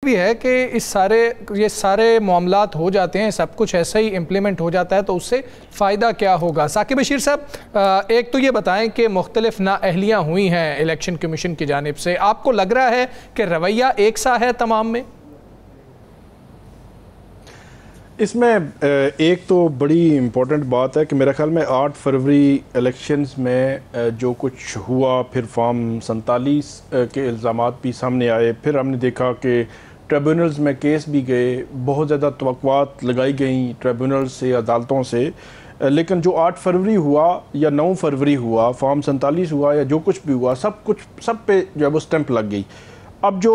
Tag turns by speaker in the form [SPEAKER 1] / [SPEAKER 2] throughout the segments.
[SPEAKER 1] بھی ہے کہ یہ سارے معاملات ہو جاتے ہیں, سب کچھ ایسا ہی امپلیمنٹ ہو جاتا ہے, تو اس سے فائدہ کیا ہوگا؟ ثاقب بشیر صاحب, ایک تو یہ بتائیں کہ مختلف نااہلیاں ہوئی ہیں الیکشن کمیشن کی جانب سے, آپ کو لگ رہا ہے کہ رویہ ایک سا ہے تمام میں؟
[SPEAKER 2] اس میں ایک تو بڑی امپورٹنٹ بات ہے کہ میرا خیال میں 8 فروری الیکشنز میں جو کچھ ہوا, پھر فارم 47 کے الزامات بھی سامنے آئے, پھر ہم نے دیکھا کہ ٹریبونلز میں کیس بھی گئے, بہت زیادہ توقعات لگائی گئیں ٹریبونلز سے, عدالتوں سے, لیکن جو 8 فروری ہوا یا 9 فروری ہوا, فارم 47 ہوا یا جو کچھ بھی ہوا, سب پہ جو ہے وہ سٹمپ لگ گئی. اب جو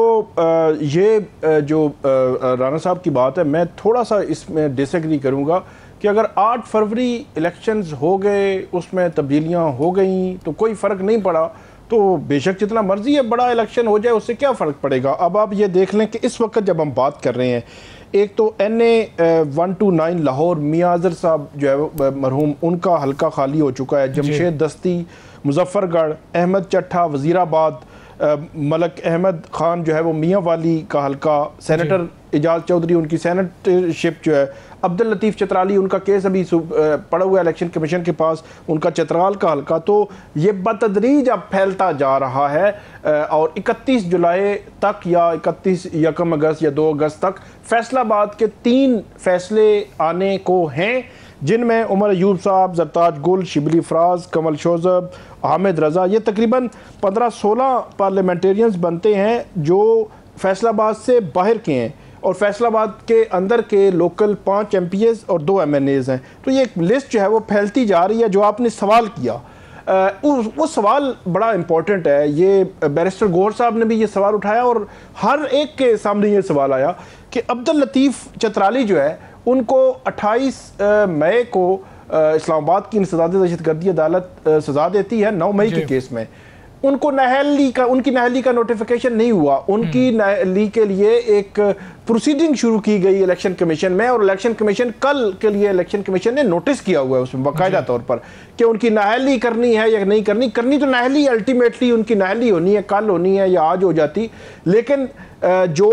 [SPEAKER 2] رانا صاحب کی بات ہے, میں تھوڑا سا اس میں ڈس ایگری کروں گا کہ اگر 8 فروری الیکشنز ہو گئے, اس میں تبدیلیاں ہو گئیں تو کوئی فرق نہیں پڑا, تو بے شک جتنا مرضی ہے بڑا الیکشن ہو جائے اس سے کیا فرق پڑے گا. اب آپ یہ دیکھ لیں کہ اس وقت جب ہم بات کر رہے ہیں, ایک تو NA-129 لاہور, میاں اظہر صاحب جو ہے مرحوم, ان کا حلقہ خالی ہو چکا ہے. جمشید دستی مظفر گڑھ, احمد چٹھا وزیر آباد, ملک احمد خان جو ہے وہ میاں والی کا حلقہ, سینیٹر اعجاز چودھری ان کی سینیٹرشپ جو ہے, عبداللطیف چترالی ان کا کیس ابھی پڑا ہوا ہے الیکشن کمیشن کے پاس, ان کا چترال کا حلقہ. تو یہ بتدریج اب پھیلتا جا رہا ہے, اور 31 جولائی تک یا 1 اگست یا 2 اگست تک فیصل آباد کے 3 فیصلے آنے کو ہیں, جن میں عمر ایوب صاحب, زرتاج گل, شبلی فراز, کمل شوذب, حامد رضا, یہ تقریباً 15-16 پارلیمنٹیرینز بنتے ہیں جو فیصل آباد سے باہر کے ہیں, اور فیصل آباد کے اندر کے لوکل 5 MPs اور 2 MNAs ہیں. تو یہ ایک لسٹ جو ہے وہ پھیلتی جا رہی ہے. جو آپ نے سوال کیا, وہ سوال بڑا امپورٹنٹ ہے. یہ بیرسٹر گوہر صاحب نے بھی یہ سوال اٹھایا, اور ہر ایک کے سامنے یہ سوال آیا کہ عبداللطیف چترالی جو ہے, ان کو 28 مئی کو اسلام آباد کی انسداد دہشت گردی عدالت سزا دیتی ہے 9 مئی کے کیس میں. ان کی نااہلی کا نوٹیفیکیشن نہیں ہوا. ان کی نااہلی کے لیے ایک پروسیڈنگ شروع کی گئی الیکشن کمیشن میں, اور الیکشن کمیشن کل کے لیے الیکشن کمیشن نے نوٹس کیا ہوا ہے اس میں باقاعدہ طور پر کہ ان کی نااہلی کرنی ہے یا نہیں کرنی تو نااہلی الٹیمیٹلی ان کی نااہلی ہونی ہے, کل ہونی ہے یا آج ہو جاتی. لیکن جو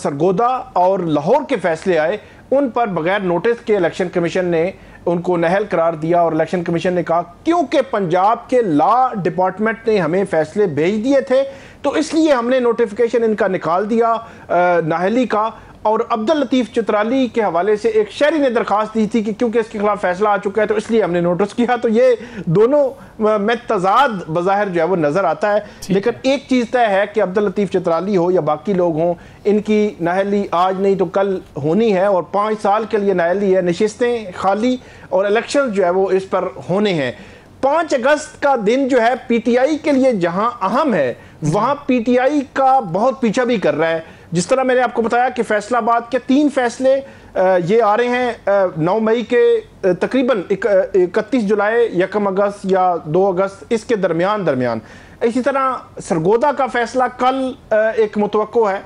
[SPEAKER 2] سرگودا اور لاہور کے فیصلے آئے, ان پر بغیر نوٹس کے الیکشن کمیشن نے ان کو نااہل قرار دیا, اور الیکشن کمیشن نے کہا کیونکہ پنجاب کے لا ڈپارٹمنٹ نے ہمیں فیصلے بھیج دیے تھے تو اس لیے ہم نے نوٹیفیکیشن ان کا نکال دیا نااہلی کا. اور عبداللطیف چترالی کے حوالے سے ایک شہری نے درخواست دی تھی کہ کیونکہ اس کے خلاف فیصلہ آ چکا ہے تو اس لیے ہم نے نوٹس کیا. تو یہ دونوں میں تضاد بظاہر جو ہے وہ نظر آتا ہے, لیکن ایک چیز طے ہے کہ عبداللطیف چترالی ہو یا باقی لوگ ہوں, ان کی نااہلی آج نہیں تو کل ہونی ہے, اور 5 سال کے لیے نااہلی ہے, نشستیں خالی اور الیکشن جو ہے وہ اس پر ہونے ہیں. 5 اگست کا دن جو ہے پی ٹی آئی کے لیے جہاں اہم ہے, وہاں پی ٹی آئی کا بہت پیچھا بھی کر رہا ہے. جس طرح میں نے آپ کو بتایا کہ فیصل آباد کے 3 فیصلے یہ آ رہے ہیں 9 مئی کے, تقریباً 31 جولائی, 1 اگست یا 2 اگست, اس کے درمیان. اسی طرح سرگودا کا فیصلہ کل ایک متوقع ہے.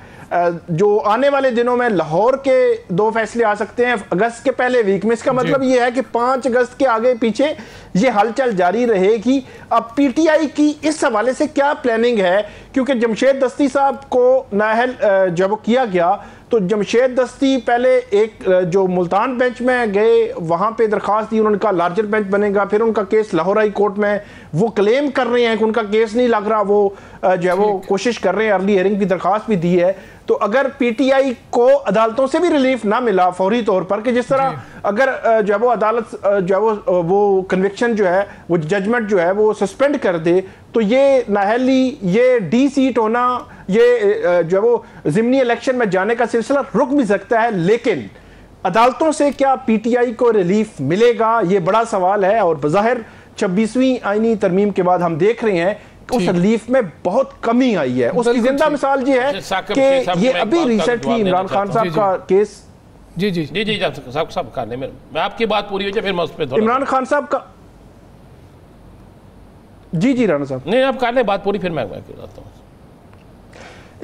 [SPEAKER 2] جو آنے والے دنوں میں لاہور کے 2 فیصلے آ سکتے ہیں اگست کے پہلے ویک میں. اس کا مطلب یہ ہے کہ 5 اگست کے آگے پیچھے یہ ہلچل جاری رہے گی. اب پی ٹی آئی کی اس حوالے سے کیا پلاننگ ہے, کیونکہ جمشید دستی صاحب کو نااہل جب کیا گیا تو جمشید دستی پہلے ایک جو ملتان بینچ میں گئے, وہاں پہ درخواست دی, انہوں نے کہا لارجر بینچ بنے گا. پھر ان کا کیس لاہور ہائی کورٹ میں, وہ کلیم کر رہے ہیں کہ ان کا کیس نہیں لگ رہا, وہ جو ہے وہ کوشش کر رہے ہیں, ارلی ہیئرنگ کی درخواست بھی دی ہے. تو اگر پی ٹی آئی کو عدالتوں سے بھی ریلیف نہ ملا فوری طور پر, کہ جس طرح اگر جو ہے وہ عدالت جو ہے وہ کنوکشن جو ہے, وہ ججمنٹ جو ہے وہ سسپینڈ کر دے, تو یہ نااہلی, یہ ڈی سیٹ ہونا, یہ جو ہے وہ ضمنی الیکشن میں جانے کا سلسلہ رک بھی سکتا ہے. لیکن عدالتوں سے کیا پی ٹی آئی کو ریلیف ملے گا, یہ بڑا سوال ہے. اور بظاہر 26ویں آئینی ترمیم کے بعد ہم دیکھ رہے ہیں اس ریلیف میں بہت کمی آئی ہے. اس کی زندہ مثال یہ ہے کہ یہ ابھی ریسنٹلی عمران خان صاحب کا کیس,
[SPEAKER 3] جی صاحب کر لیں, میں آپ کی بات پوری ہو جائے پھر میں اس پہ
[SPEAKER 2] عمران خان صاحب کا, جی رانا صاحب
[SPEAKER 3] نہیں آپ کر لیں بات پوری, پھر میں بتاتا ہوں.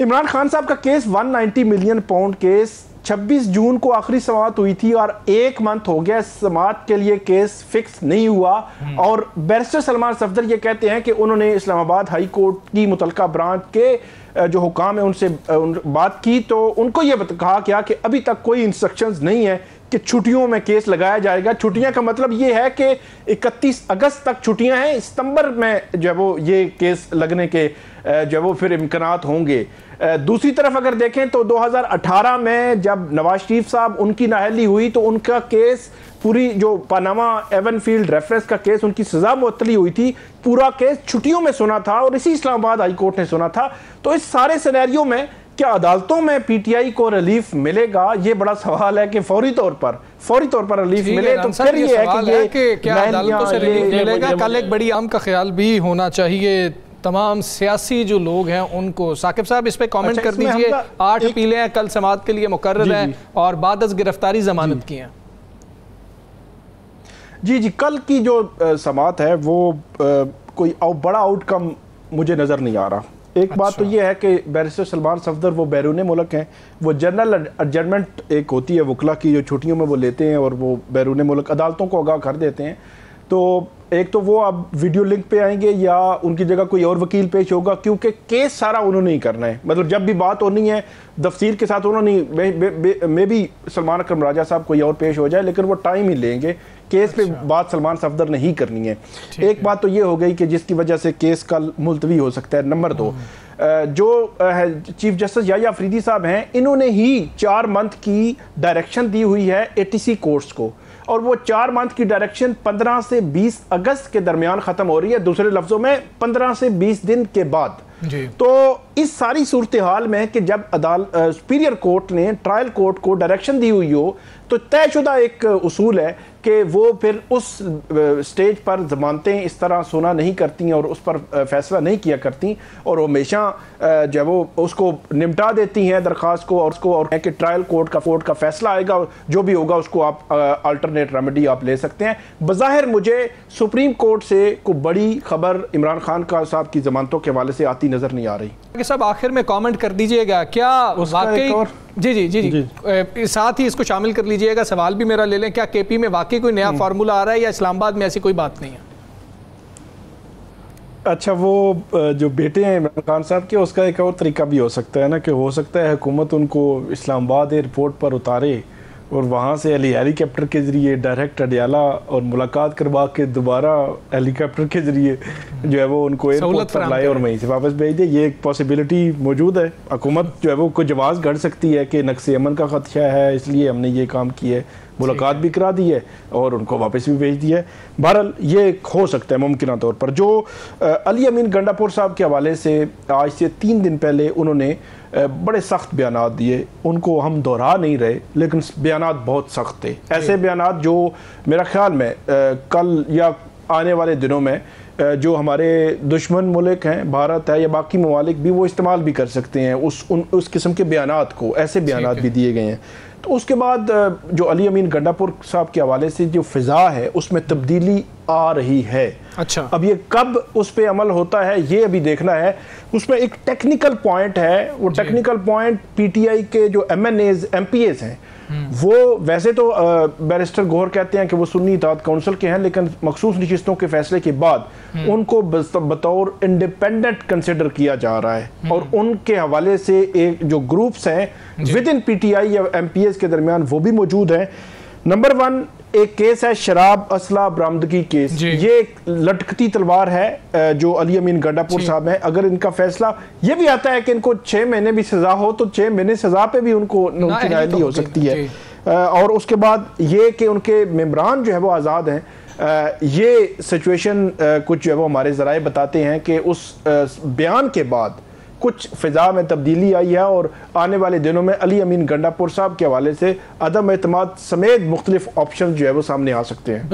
[SPEAKER 2] عمران خان صاحب کا کیس 190 ملین پاؤنڈ کیس 26 جون کو آخری سماعت ہوئی تھی اور 1 منتھ ہو گیا سماعت کے لیے کیس فکس نہیں ہوا، اور بیرسٹر سلمان صفدر یہ کہتے ہیں کہ انہوں نے اسلام آباد ہائی کورٹ کی متعلقہ برانچ کے جو حکام ہیں ان سے بات کی، تو ان کو یہ کہا گیا کہ ابھی تک کوئی انسٹرکشنز نہیں ہے کہ چھٹیوں میں کیس لگایا جائے گا۔ چھٹیاں کا مطلب یہ ہے کہ 31 اگست تک چھٹیاں ہیں، ستمبر میں جو ہے وہ یہ کیس لگنے کے جو ہے وہ پھر امکانات ہوں گے۔ دوسری طرف اگر دیکھیں تو 2018 میں جب نواز شریف صاحب ان کی نااہلی ہوئی تو ان کا کیس پوری جو پاناما ایون فیلڈ ریفرنس کا کیس، ان کی سزا معطلی ہوئی تھی، پورا کیس چھٹیوں میں سنا تھا اور اسی اسلام آباد ہائی کورٹ نے سنا تھا۔ تو اس سارے سینیریو میں کیا عدالتوں میں پی ٹی آئی کو ریلیف ملے گا؟ یہ بڑا سوال ہے کہ فوری طور پر ریلیف ملے تو پھر یہ ہے کہ
[SPEAKER 1] کیا عدالتوں سے ریلیف ملے گا؟ کل ایک بڑی عام کا خیال بھی ہونا چاہیے تمام سیاسی جو لوگ ہیں ان کو۔ ثاقب صاحب اس پہ کامنٹ کر دیجئے۔ 8 اپیلیں ہیں کل سماعت کے لیے مقرر ہیں اور بعد از گرفتاری ضمانت کی ہیں۔
[SPEAKER 2] جی کل کی جو سماعت ہے وہ کوئی بڑا آؤٹ کم مجھے نظر نہیں آ رہا۔ ایک بات تو یہ ہے کہ بیرسٹر سلمان صفدر وہ بیرون ملک ہیں، وہ جنرل ایڈجرمنٹ ایک ہوتی ہے وکلا کی جو چھٹیوں میں وہ لیتے ہیں اور وہ بیرون ملک عدالتوں کو آگاہ کر دیتے ہیں، تو ایک تو وہ اب ویڈیو لنک پہ آئیں گے یا ان کی جگہ کوئی اور وکیل پیش ہوگا، کیونکہ کیس سارا انہوں نے ہی کرنا ہے۔ مطلب جب بھی بات ہونی ہے تفصیل کے ساتھ انہوں نے میں بھی سلمان اکرم راجہ صاحب کوئی اور پیش ہو جائے، لیکن وہ ٹائم ہی لیں گے، کیس پہ بات سلمان صفدر نے ہی کرنی ہے۔ ایک بات تو یہ ہو گئی کہ جس کی وجہ سے کیس کل ملتوی ہو سکتا ہے۔ نمبر 2، جو چیف جسٹس یحییٰ فریدی صاحب ہیں، انہوں نے ہی 4 منتھ کی ڈائریکشن دی ہوئی ہے ATC کورٹس کو، اور وہ 4 منتھ کی ڈائریکشن 15 سے 20 اگست کے درمیان ختم ہو رہی ہے، دوسرے لفظوں میں 15 سے 20 دن کے بعد۔ تو اس ساری صورتحال میں کہ جب سپیریئر کورٹ نے ٹرائل کورٹ کو ڈائریکشن دی ہوئی ہو تو طے شدہ ایک اصول ہے کہ وہ پھر اس سٹیج پر ضمانتیں اس طرح سنا نہیں کرتی اور اس پر فیصلہ نہیں کیا کرتی، اور وہ ہمیشہ جو ہے وہ اس کو نمٹا دیتی ہیں درخواست کو، اور کہ ٹرائل کورٹ کا فیصلہ آئے گا، جو بھی ہوگا اس کو آپ الٹرنیٹ ریمیڈی آپ لے سکتے ہیں۔ بظاہر مجھے سپریم کورٹ سے کوئی بڑی خبر عمران خان صاحب کی ضمانتوں کے حوالے سے آتی نظر نہیں آ رہی۔
[SPEAKER 1] صاحب آخر میں کامنٹ کر دیجئے گا، کیا واقعی جی ساتھ ہی اس کو شامل کر لیجئے گا، سوال بھی میرا لے لیں، کیا کے پی میں واقعی کوئی نیا فارمولا آ رہا ہے یا اسلام آباد میں ایسی کوئی بات نہیں ہے؟
[SPEAKER 2] اچھا، وہ جو بیٹے ہیں عمران خان صاحب کے، اس کا ایک اور طریقہ بھی ہو سکتا ہے نا، کہ ہو سکتا ہے حکومت ان کو اسلام آباد ایئرپورٹ پر اتارے اور وہاں سے ہیلی کاپٹر کے ذریعے ڈائریکٹ اڈیالہ اور ملاقات کروا کے دوبارہ ہیلی کاپٹر کے ذریعے جو ہے وہ ان کو ایئرپورٹ پر لائے اور وہیں سے واپس بھیج دے۔ یہ ایک پاسبلٹی موجود ہے، حکومت جو ہے وہ کوئی جواز گھڑ سکتی ہے کہ نقص امن کا خدشہ ہے، اس لیے ہم نے یہ کام کیا ہے، ملاقات بھی کرا دی ہے اور ان کو واپس بھی بھیج دیا ہے۔ بہرحال یہ ہو سکتا ہے ممکنہ طور پر۔ جو علی امین گنڈاپور صاحب کے حوالے سے آج سے 3 دن پہلے انہوں نے بڑے سخت بیانات دیے، ان کو ہم دہرا نہیں رہے لیکن بیانات بہت سخت تھے، ایسے بیانات جو میرا خیال میں کل یا آنے والے دنوں میں جو ہمارے دشمن ملک ہیں، بھارت ہے یا باقی ممالک بھی، وہ استعمال بھی کر سکتے ہیں اس قسم کے بیانات کو، ایسے بیانات بھی دیے گئے ہیں۔ تو اس کے بعد جو علی امین گنڈاپور صاحب کے حوالے سے جو فضا ہے اس میں تبدیلی آ رہی ہے۔
[SPEAKER 1] اچھا،
[SPEAKER 2] اب یہ کب اس پہ عمل ہوتا ہے یہ ابھی دیکھنا ہے۔ اس میں ایک ٹیکنیکل پوائنٹ ہے، وہ technical point P T I کے جو ایم پی ایز ہیں، وہ ویسے تو بیرسٹر گوہر کہتے ہیں کہ وہ سنی اتحاد کونسل کے ہیں، لیکن مخصوص نشستوں کے فیصلے کے بعد ان کو بطور انڈیپینڈنٹ کنسیڈر کیا جا رہا ہے، اور ان کے حوالے سے ایک جو گروپس ہیں with in P T I یا ایم پی ایز کے درمیان وہ بھی موجود ہیں۔ نمبر 1 ایک کیس ہے شراب اسلحہ برآمدگی کیس، یہ ایک لٹکتی تلوار ہے جو علی امین گنڈاپور صاحب ہیں۔ اگر ان کا فیصلہ یہ بھی آتا ہے کہ ان کو 6 مہینے بھی سزا ہو تو 6 مہینے سزا پہ بھی ان کی نااہلی ہو سکتی ہے، اور اس کے بعد یہ کہ ان کے ممبران جو ہے وہ آزاد ہیں۔ یہ سچویشن کچھ جو ہے وہ ہمارے ذرائع بتاتے ہیں کہ اس بیان کے بعد کچھ فضا میں تبدیلی آئی ہے، اور آنے والے دنوں میں علی امین گنڈاپور صاحب کے حوالے سے عدم اعتماد سمیت مختلف آپشن جو ہے وہ سامنے آ سکتے ہیں۔